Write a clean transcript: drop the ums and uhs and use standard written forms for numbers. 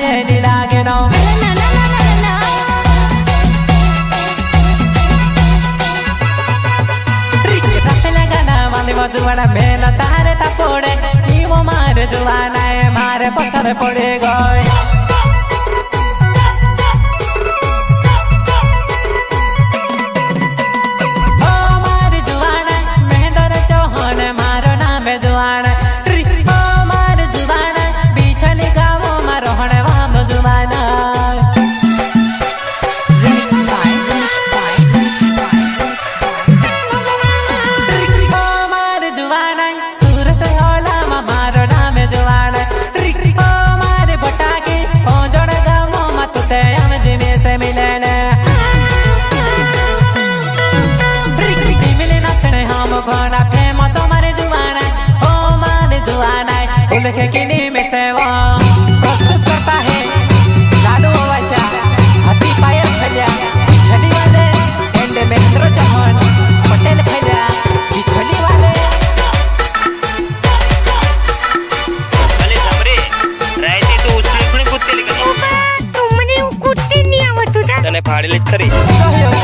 ये नी लागे no Juana मेहनत तारे तपोड़े वो मारे जुआना है मारे पत्थर पड़े गए ओ मारे जुआना महेंद्र चौहान मारो नाम जुआना ओ मारे जुआना बिछली गाँव मारो हने वाम जुआना उनके किनी में सेवा प्रस्तुत करता है लाडू वैशा हटी पायस खलिया बिछड़ी वाले एंड महेंद्र चौहान पटेल खलिया बिछड़ी वाले अरे समरे रायती तू उचलून कुत्ते लिखा तुमने कुत्ते नहीं आवडत होता तने फाडले खरी सहयोग